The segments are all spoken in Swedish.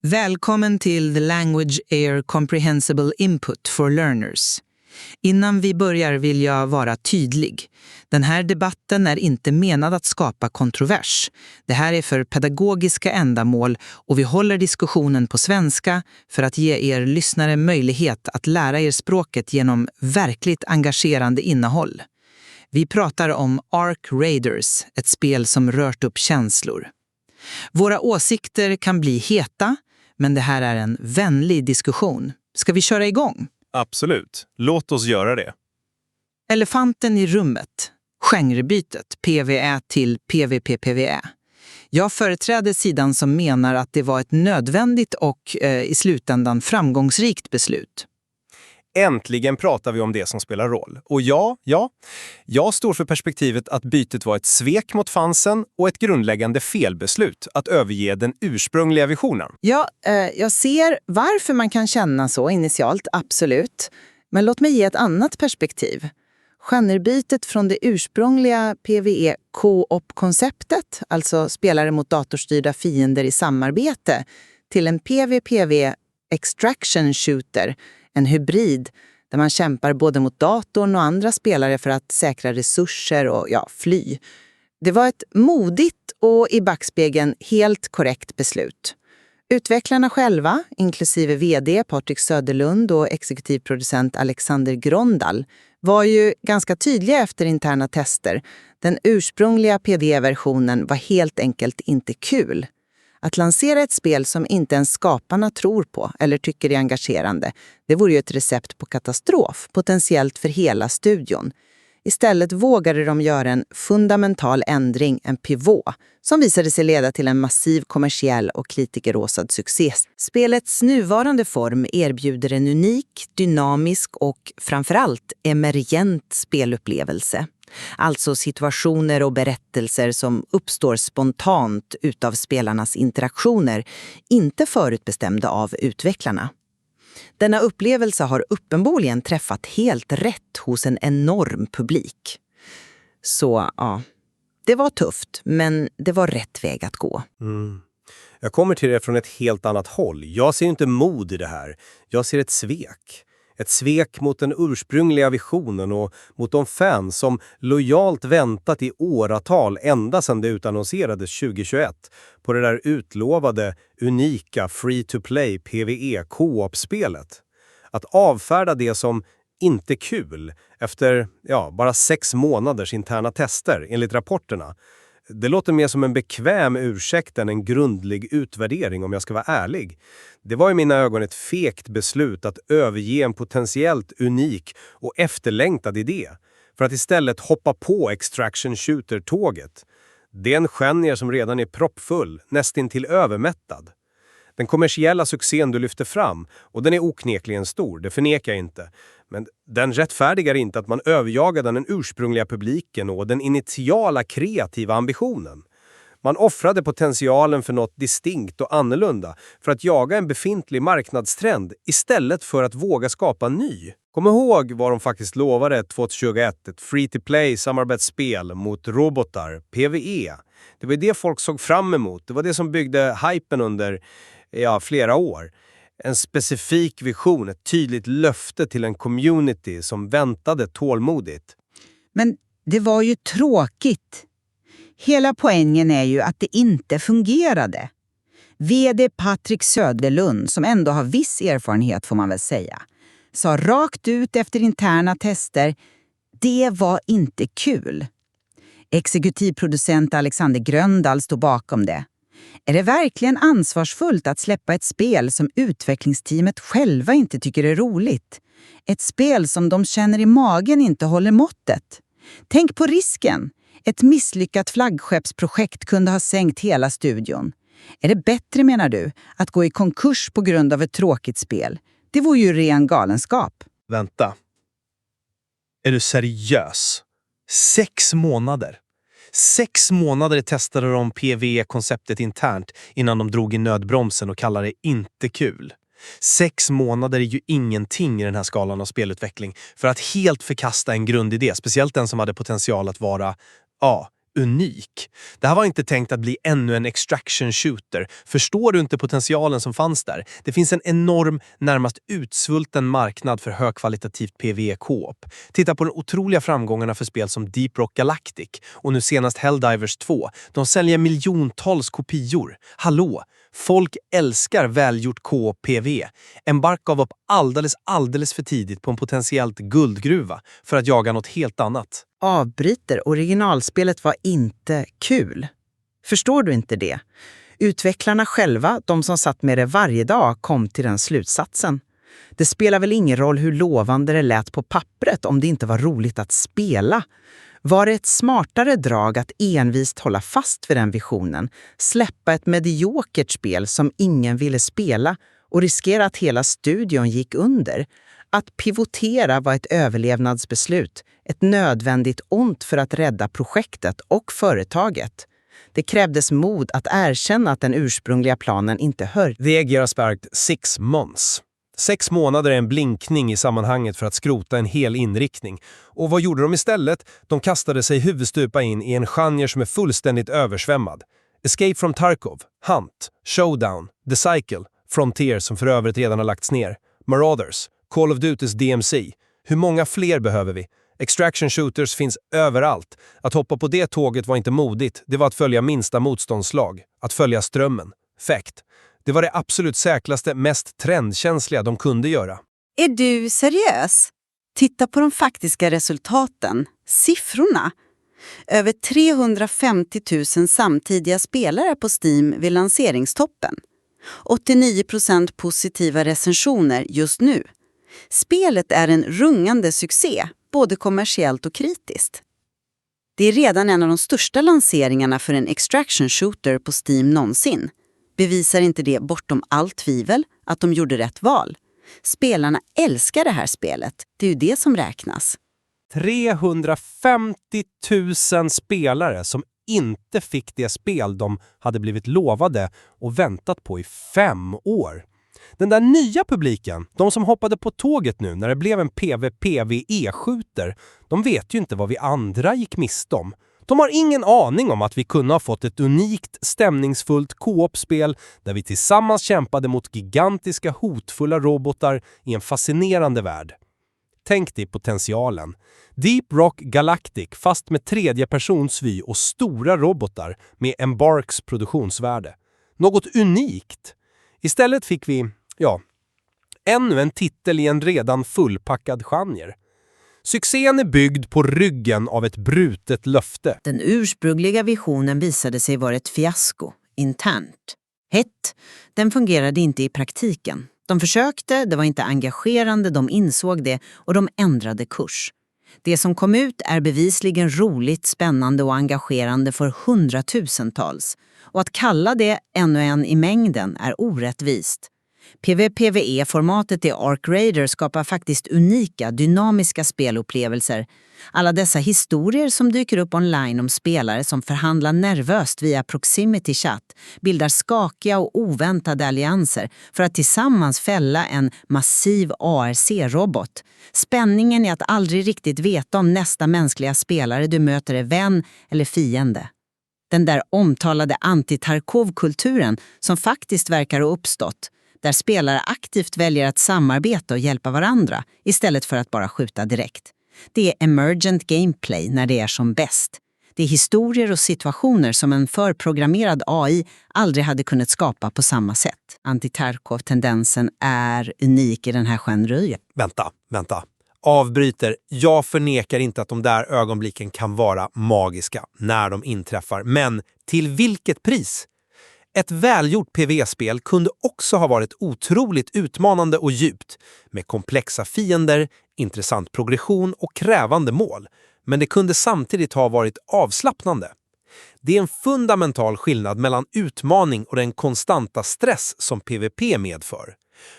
Välkommen till The Language Air Comprehensible Input for Learners. Innan vi börjar vill jag vara tydlig. Den här debatten är inte menad att skapa kontrovers. Det här är för pedagogiska ändamål och vi håller diskussionen på svenska för att ge er lyssnare möjlighet att lära er språket genom verkligt engagerande innehåll. Vi pratar om Ark Raiders, ett spel som rört upp känslor. Våra åsikter kan bli heta, men det här är en vänlig diskussion. Ska vi köra igång? Absolut. Låt oss göra det. Elefanten i rummet. Genrebytet PvE till PvP-PvE. Jag företräder sidan som menar att det var ett nödvändigt och i slutändan framgångsrikt beslut. Äntligen pratar vi om det som spelar roll. Och jag står för perspektivet att bytet var ett svek mot fansen och ett grundläggande felbeslut att överge den ursprungliga visionen. Ja, jag ser varför man kan känna så initialt, absolut. Men låt mig ge ett annat perspektiv. Genrebytet från det ursprungliga PvE co-op-konceptet, alltså spelare mot datorstyrda fiender i samarbete, till en PvPv extraction shooter, en hybrid där man kämpar både mot datorn och andra spelare för att säkra resurser och fly. Det var ett modigt och i backspegeln helt korrekt beslut. Utvecklarna själva, inklusive vd Patrik Söderlund och exekutivproducent Alexander Grondal, var ju ganska tydliga efter interna tester. Den ursprungliga PD-versionen var helt enkelt inte kul. Att lansera ett spel som inte ens skaparna tror på eller tycker är engagerande, det vore ju ett recept på katastrof, potentiellt för hela studion. Istället vågade de göra en fundamental ändring, en pivot, som visade sig leda till en massiv kommersiell och kritikerrosad succé. Spelets nuvarande form erbjuder en unik, dynamisk och framförallt emergent spelupplevelse. Alltså situationer och berättelser som uppstår spontant utav spelarnas interaktioner, inte förutbestämda av utvecklarna. Denna upplevelse har uppenbarligen träffat helt rätt hos en enorm publik. Så det var tufft, men det var rätt väg att gå. Jag kommer till det från ett helt annat håll. Jag ser inte mod i det här. Jag ser ett svek. Ett svek mot den ursprungliga visionen och mot de fans som lojalt väntat i åratal ända sedan det utannonserades 2021 på det där utlovade, unika free-to-play PvE co-op-spelet. Att avfärda det som inte kul efter bara 6 månaders interna tester enligt rapporterna. Det låter mer som en bekväm ursäkt än en grundlig utvärdering om jag ska vara ärlig. Det var i mina ögon ett fegt beslut att överge en potentiellt unik och efterlängtad idé för att istället hoppa på Extraction Shooter-tåget. Det är en genre som redan är proppfull, nästintill övermättad. Den kommersiella succén du lyfter fram, och den är oknekligen stor, det förnekar jag inte. Men den rättfärdigar inte att man överjagade den ursprungliga publiken och den initiala kreativa ambitionen. Man offrade potentialen för något distinkt och annorlunda för att jaga en befintlig marknadstrend istället för att våga skapa ny. Kom ihåg vad de faktiskt lovade 2021, ett free-to-play samarbetsspel mot robotar, PvE. Det var det folk såg fram emot, det var det som byggde hypen under flera år. En specifik vision, ett tydligt löfte till en community som väntade tålmodigt. Men det var ju tråkigt. Hela poängen är ju att det inte fungerade. VD Patrik Söderlund, som ändå har viss erfarenhet får man väl säga, sa rakt ut efter interna tester, det var inte kul. Exekutivproducent Alexander Grondal stod bakom det. Är det verkligen ansvarsfullt att släppa ett spel som utvecklingsteamet själva inte tycker är roligt? Ett spel som de känner i magen inte håller måttet? Tänk på risken. Ett misslyckat flaggskeppsprojekt kunde ha sänkt hela studion. Är det bättre, menar du, att gå i konkurs på grund av ett tråkigt spel? Det vore ju ren galenskap. Vänta. Är du seriös? 6 månader. 6 månader testade de PvE-konceptet internt innan de drog i nödbromsen och kallade det inte kul. 6 månader är ju ingenting i den här skalan av spelutveckling för att helt förkasta en grundidé, speciellt den som hade potential att vara unik. Det här var inte tänkt att bli ännu en extraction shooter. Förstår du inte potentialen som fanns där? Det finns en enorm, närmast utsvulten marknad för högkvalitativt PvE-co-op. Titta på de otroliga framgångarna för spel som Deep Rock Galactic och nu senast Helldivers 2. De säljer miljontals kopior. Hallå! Folk älskar välgjort co-op PvE. Embark gav upp alldeles för tidigt på en potentiellt guldgruva för att jaga något helt annat. Avbryter, originalspelet var inte kul. Förstår du inte det? Utvecklarna själva, de som satt med det varje dag, kom till den slutsatsen. Det spelar väl ingen roll hur lovande det lät på pappret om det inte var roligt att spela. Var det ett smartare drag att envist hålla fast vid den visionen, släppa ett mediokert spel som ingen ville spela och riskera att hela studion gick under? Att pivotera var ett överlevnadsbeslut, ett nödvändigt ont för att rädda projektet och företaget. Det krävdes mod att erkänna att den ursprungliga planen inte höll. The Egg har sparkt 6 months. 6 månader är en blinkning i sammanhanget för att skrota en hel inriktning. Och vad gjorde de istället? De kastade sig huvudstupa in i en genre som är fullständigt översvämmad. Escape from Tarkov, Hunt, Showdown, The Cycle, Frontier som för övrigt redan har lagts ner, Marauders, Call of Duty's DMC. Hur många fler behöver vi? Extraction shooters finns överallt. Att hoppa på det tåget var inte modigt. Det var att följa minsta motståndslag. Att följa strömmen. Fact. Det var det absolut säkraste, mest trendkänsliga de kunde göra. Är du seriös? Titta på de faktiska resultaten. Siffrorna. Över 350 000 samtidiga spelare på Steam vid lanseringstoppen. 89% positiva recensioner just nu. Spelet är en rungande succé, både kommersiellt och kritiskt. Det är redan en av de största lanseringarna för en extraction shooter på Steam någonsin. Bevisar inte det bortom allt tvivel att de gjorde rätt val? Spelarna älskar det här spelet. Det är ju det som räknas. 350 000 spelare som inte fick det spel de hade blivit lovade och väntat på i 5 år. Den där nya publiken, de som hoppade på tåget nu när det blev en PvE-skjuter, de vet ju inte vad vi andra gick miste om. De har ingen aning om att vi kunde ha fått ett unikt, stämningsfullt co-op-spel där vi tillsammans kämpade mot gigantiska, hotfulla robotar i en fascinerande värld. Tänk dig potentialen. Deep Rock Galactic fast med tredjepersonsvy och stora robotar med Embarks produktionsvärde. Något unikt. Istället fick vi, ännu en titel i en redan fullpackad genre. Succén är byggd på ryggen av ett brutet löfte. Den ursprungliga visionen visade sig vara ett fiasko, internt. Den fungerade inte i praktiken. De försökte, det var inte engagerande, de insåg det och de ändrade kurs. Det som kom ut är bevisligen roligt, spännande och engagerande för hundratusentals. Och att kalla det ännu en i mängden är orättvist. PvE-formatet i Ark Raider skapar faktiskt unika, dynamiska spelupplevelser. Alla dessa historier som dyker upp online om spelare som förhandlar nervöst via proximity chat bildar skakiga och oväntade allianser för att tillsammans fälla en massiv ARC-robot. Spänningen är att aldrig riktigt veta om nästa mänskliga spelare du möter är vän eller fiende. Den där omtalade anti-Tarkov-kulturen som faktiskt verkar ha uppstått, där spelare aktivt väljer att samarbeta och hjälpa varandra istället för att bara skjuta direkt. Det är emergent gameplay när det är som bäst. Det är historier och situationer som en förprogrammerad AI aldrig hade kunnat skapa på samma sätt. Anti-Tarkov-tendensen är unik i den här genren. Vänta. Avbryter. Jag förnekar inte att de där ögonblicken kan vara magiska när de inträffar. Men till vilket pris? Ett välgjort PvE-spel kunde också ha varit otroligt utmanande och djupt, med komplexa fiender, intressant progression och krävande mål. Men det kunde samtidigt ha varit avslappnande. Det är en fundamental skillnad mellan utmaning och den konstanta stress som PvP medför.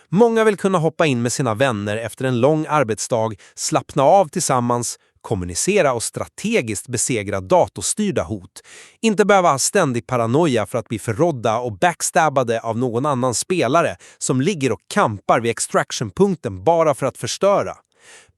Många vill kunna hoppa in med sina vänner efter en lång arbetsdag, slappna av tillsammans, kommunicera och strategiskt besegra datorstyrda hot. Inte behöva ha ständig paranoia för att bli förrådda och backstabbade av någon annan spelare som ligger och kampar vid extraction-punkten bara för att förstöra.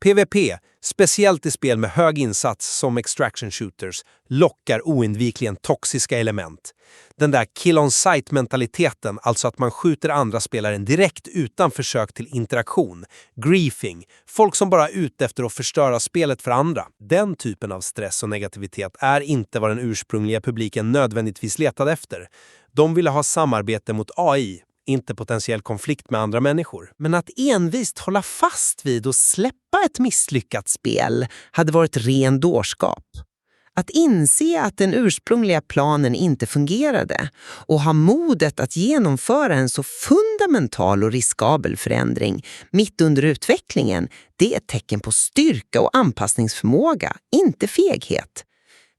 PvP, Speciellt i spel med hög insats som extraction shooters lockar oundvikligen toxiska element. Den där kill-on-sight-mentaliteten, alltså att man skjuter andra spelaren direkt utan försök till interaktion. Griefing, folk som bara är ute efter att förstöra spelet för andra. Den typen av stress och negativitet är inte vad den ursprungliga publiken nödvändigtvis letade efter. De ville ha samarbete mot AI, inte potentiell konflikt med andra människor. Men att envist hålla fast vid och släppa ett misslyckat spel hade varit ren dårskap. Att inse att den ursprungliga planen inte fungerade och ha modet att genomföra en så fundamental och riskabel förändring mitt under utvecklingen, det är ett tecken på styrka och anpassningsförmåga, inte feghet.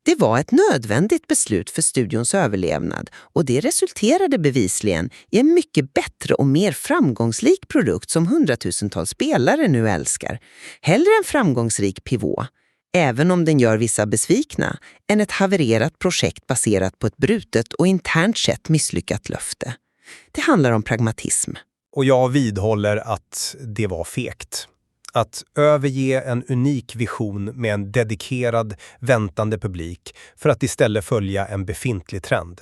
Det var ett nödvändigt beslut för studions överlevnad och det resulterade bevisligen i en mycket bättre och mer framgångsrik produkt som hundratusentals spelare nu älskar. Hellre en framgångsrik pivot, även om den gör vissa besvikna, än ett havererat projekt baserat på ett brutet och internt sett misslyckat löfte. Det handlar om pragmatism. Och jag vidhåller att det var fegt. Att överge en unik vision med en dedikerad, väntande publik för att istället följa en befintlig trend.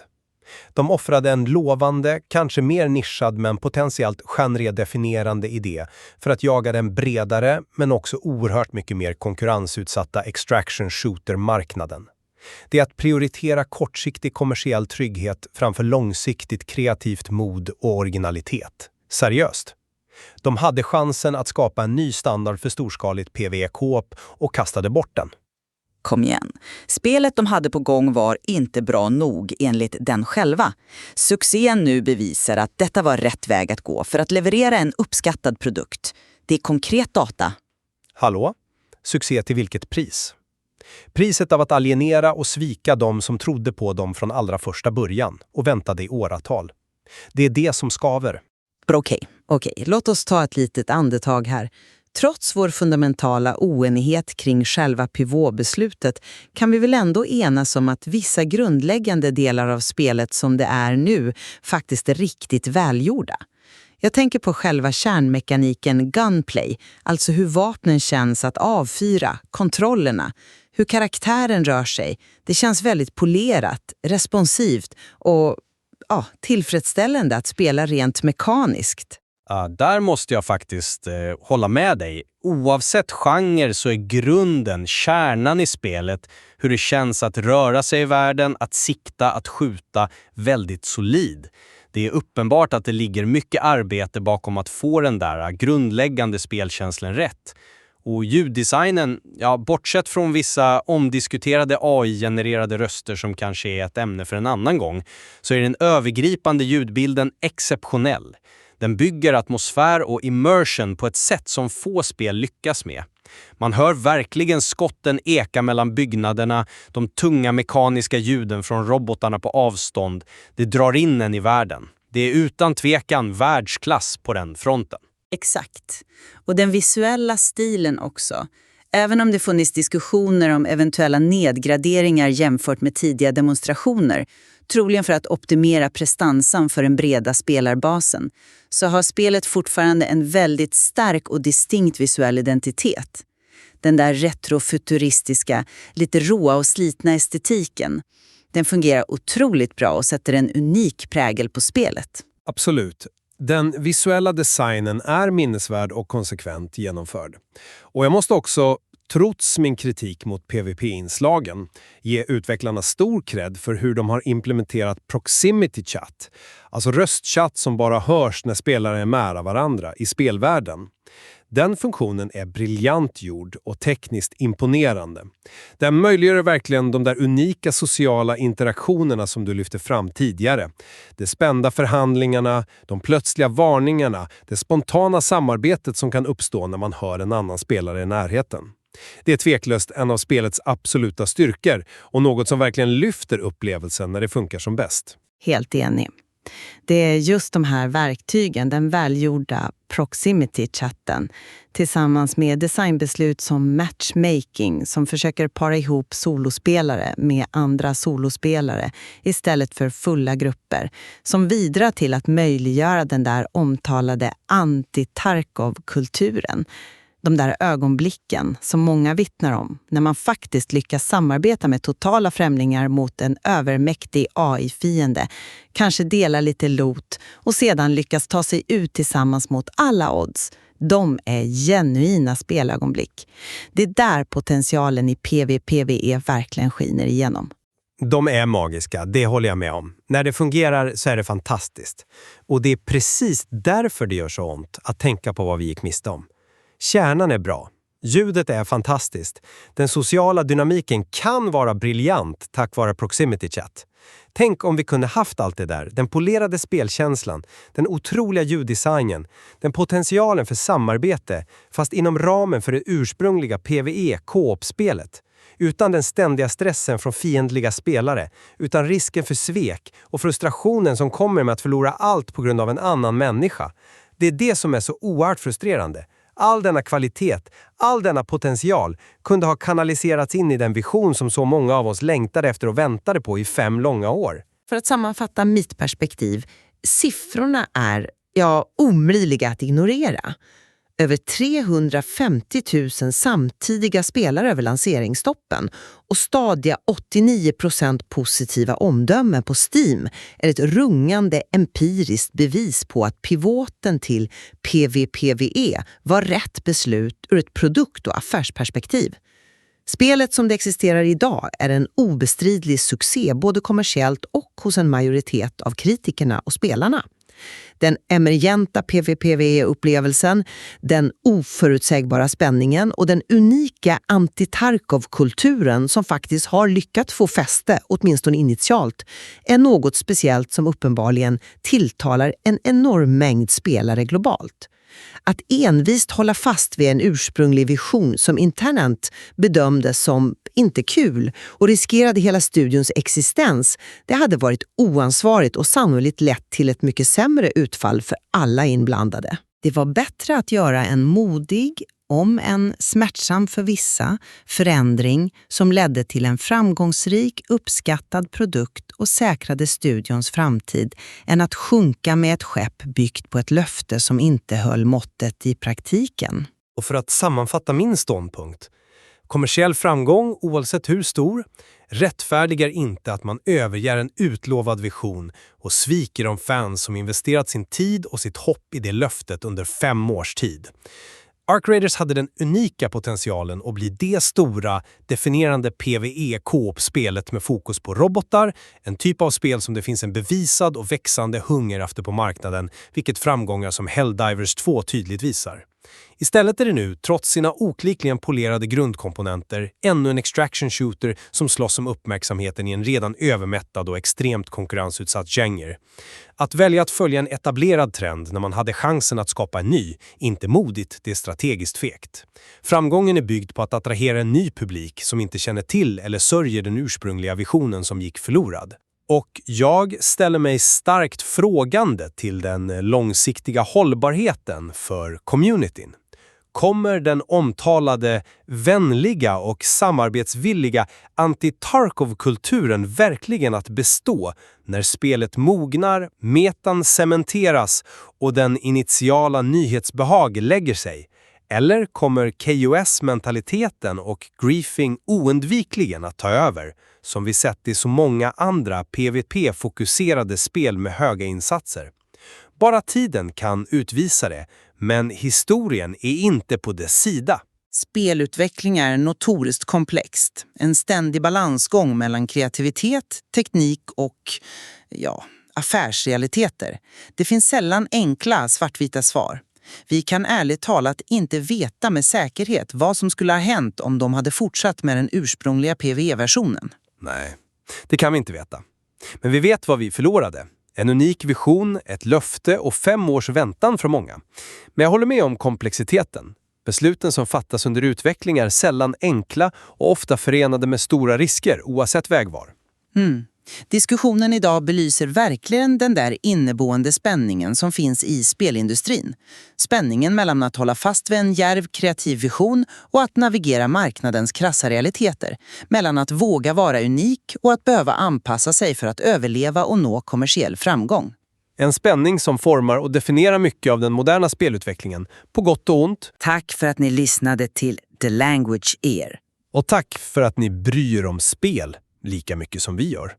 De offrade en lovande, kanske mer nischad men potentiellt genredefinierande idé för att jaga den bredare men också oerhört mycket mer konkurrensutsatta extraction shooter-marknaden. Det är att prioritera kortsiktig kommersiell trygghet framför långsiktigt kreativt mod och originalitet. Seriöst. De hade chansen att skapa en ny standard för storskaligt PvE-co-op och kastade bort den. Kom igen. Spelet de hade på gång var inte bra nog enligt den själva. Succén nu bevisar att detta var rätt väg att gå för att leverera en uppskattad produkt. Det är konkret data. Hallå? Succé till vilket pris? Priset av att alienera och svika de som trodde på dem från allra första början och väntade i åratal. Det är det som skaver. Okej, låt oss ta ett litet andetag här. Trots vår fundamentala oenighet kring själva pivotbeslutet kan vi väl ändå enas om att vissa grundläggande delar av spelet som det är nu faktiskt är riktigt välgjorda. Jag tänker på själva kärnmekaniken gunplay, alltså hur vapnen känns att avfyra, kontrollerna, hur karaktären rör sig. Det känns väldigt polerat, responsivt och tillfredsställande att spela rent mekaniskt. Där måste jag faktiskt hålla med dig. Oavsett genre så är grunden, kärnan i spelet, hur det känns att röra sig i världen, att sikta, att skjuta, väldigt solid. Det är uppenbart att det ligger mycket arbete bakom att få den där grundläggande spelkänslan rätt. Och ljuddesignen, bortsett från vissa omdiskuterade AI-genererade röster som kanske är ett ämne för en annan gång, så är den övergripande ljudbilden exceptionell. Den bygger atmosfär och immersion på ett sätt som få spel lyckas med. Man hör verkligen skotten eka mellan byggnaderna, de tunga mekaniska ljuden från robotarna på avstånd. Det drar in en i världen. Det är utan tvekan världsklass på den fronten. Exakt. Och den visuella stilen också. Även om det funnits diskussioner om eventuella nedgraderingar jämfört med tidiga demonstrationer, troligen för att optimera prestansan för den breda spelarbasen, så har spelet fortfarande en väldigt stark och distinkt visuell identitet. Den där retrofuturistiska, lite råa och slitna estetiken. Den fungerar otroligt bra och sätter en unik prägel på spelet. Absolut. Den visuella designen är minnesvärd och konsekvent genomförd. Och jag måste också, trots min kritik mot PvP-inslagen, ge utvecklarna stor cred för hur de har implementerat proximity chat, alltså röstchatt som bara hörs när spelare är nära varandra i spelvärlden. Den funktionen är briljant gjord och tekniskt imponerande. Den möjliggör verkligen de där unika sociala interaktionerna som du lyfte fram tidigare. De spända förhandlingarna, de plötsliga varningarna, det spontana samarbetet som kan uppstå när man hör en annan spelare i närheten. Det är tveklöst en av spelets absoluta styrkor och något som verkligen lyfter upplevelsen när det funkar som bäst. Helt enig. Det är just de här verktygen, den välgjorda proximity-chatten tillsammans med designbeslut som matchmaking som försöker para ihop solospelare med andra solospelare istället för fulla grupper, som bidrar till att möjliggöra den där omtalade anti-Tarkov-kulturen. De där ögonblicken som många vittnar om när man faktiskt lyckas samarbeta med totala främlingar mot en övermäktig AI-fiende, kanske dela lite loot och sedan lyckas ta sig ut tillsammans mot alla odds. De är genuina spelögonblick. Det är där potentialen i PvPvE verkligen skiner igenom. De är magiska, det håller jag med om. När det fungerar så är det fantastiskt. Och det är precis därför det gör så ont att tänka på vad vi gick miste om. Kärnan är bra. Ljudet är fantastiskt. Den sociala dynamiken kan vara briljant tack vare Proximity Chat. Tänk om vi kunde haft allt det där. Den polerade spelkänslan, den otroliga ljuddesignen, den potentialen för samarbete fast inom ramen för det ursprungliga PvE co-op-spelet. Utan den ständiga stressen från fiendliga spelare, utan risken för svek och frustrationen som kommer med att förlora allt på grund av en annan människa. Det är det som är så oerhört frustrerande. All denna kvalitet, all denna potential kunde ha kanaliserats in i den vision som så många av oss längtade efter och väntade på i 5 långa år. För att sammanfatta mitt perspektiv, siffrorna är omöjliga att ignorera. Över 350 000 samtidiga spelare över lanseringstoppen och stadiga 89% positiva omdömen på Steam är ett rungande empiriskt bevis på att pivoten till PvPvE var rätt beslut ur ett produkt- och affärsperspektiv. Spelet som det existerar idag är en obestridlig succé både kommersiellt och hos en majoritet av kritikerna och spelarna. Den emergenta PvPvE-upplevelsen, den oförutsägbara spänningen och den unika anti-Tarkov-kulturen som faktiskt har lyckats få fäste, åtminstone initialt, är något speciellt som uppenbarligen tilltalar en enorm mängd spelare globalt. Att envist hålla fast vid en ursprunglig vision som internt bedömdes som inte kul och riskerade hela studions existens, det hade varit oansvarigt och sannolikt lett till ett mycket sämre utfall för alla inblandade. Det var bättre att göra en modig, om en smärtsam för vissa, förändring som ledde till en framgångsrik, uppskattad produkt och säkrade studions framtid än att sjunka med ett skepp byggt på ett löfte som inte höll måttet i praktiken. Och för att sammanfatta min ståndpunkt, kommersiell framgång, oavsett hur stor, rättfärdigar inte att man överger en utlovad vision och sviker de fans som investerat sin tid och sitt hopp i det löftet under 5 års tid. Arc Raiders hade den unika potentialen att bli det stora, definierande PvE-co-op-spelet med fokus på robotar, en typ av spel som det finns en bevisad och växande hunger efter på marknaden, vilket framgångar som Helldivers 2 tydligt visar. Istället är det nu, trots sina okrikligen polerade grundkomponenter, ännu en extraction shooter som slåss om uppmärksamheten i en redan övermättad och extremt konkurrensutsatt genre. Att välja att följa en etablerad trend när man hade chansen att skapa en ny, inte modigt, det är strategiskt fegt. Framgången är byggd på att attrahera en ny publik som inte känner till eller sörjer den ursprungliga visionen som gick förlorad. Och jag ställer mig starkt frågande till den långsiktiga hållbarheten för communityn. Kommer den omtalade, vänliga och samarbetsvilliga anti-Tarkov-kulturen verkligen att bestå när spelet mognar, metan cementeras och den initiala nyhetsbehag lägger sig? Eller kommer KOS-mentaliteten och griefing oundvikligen att ta över, som vi sett i så många andra PvP-fokuserade spel med höga insatser? Bara tiden kan utvisa det, men historien är inte på dess sida. Spelutveckling är notoriskt komplext. En ständig balansgång mellan kreativitet, teknik och, affärsrealiteter. Det finns sällan enkla svartvita svar. Vi kan ärligt talat inte veta med säkerhet vad som skulle ha hänt om de hade fortsatt med den ursprungliga PvE-versionen. Nej, det kan vi inte veta. Men vi vet vad vi förlorade. En unik vision, ett löfte och 5 års väntan för många. Men jag håller med om komplexiteten. Besluten som fattas under utveckling är sällan enkla och ofta förenade med stora risker, oavsett vägval. Diskussionen idag belyser verkligen den där inneboende spänningen som finns i spelindustrin. Spänningen mellan att hålla fast vid en djärv kreativ vision och att navigera marknadens krassa realiteter. Mellan att våga vara unik och att behöva anpassa sig för att överleva och nå kommersiell framgång. En spänning som formar och definierar mycket av den moderna spelutvecklingen, på gott och ont. Tack för att ni lyssnade till The Language Ear. Och tack för att ni bryr om spel lika mycket som vi gör.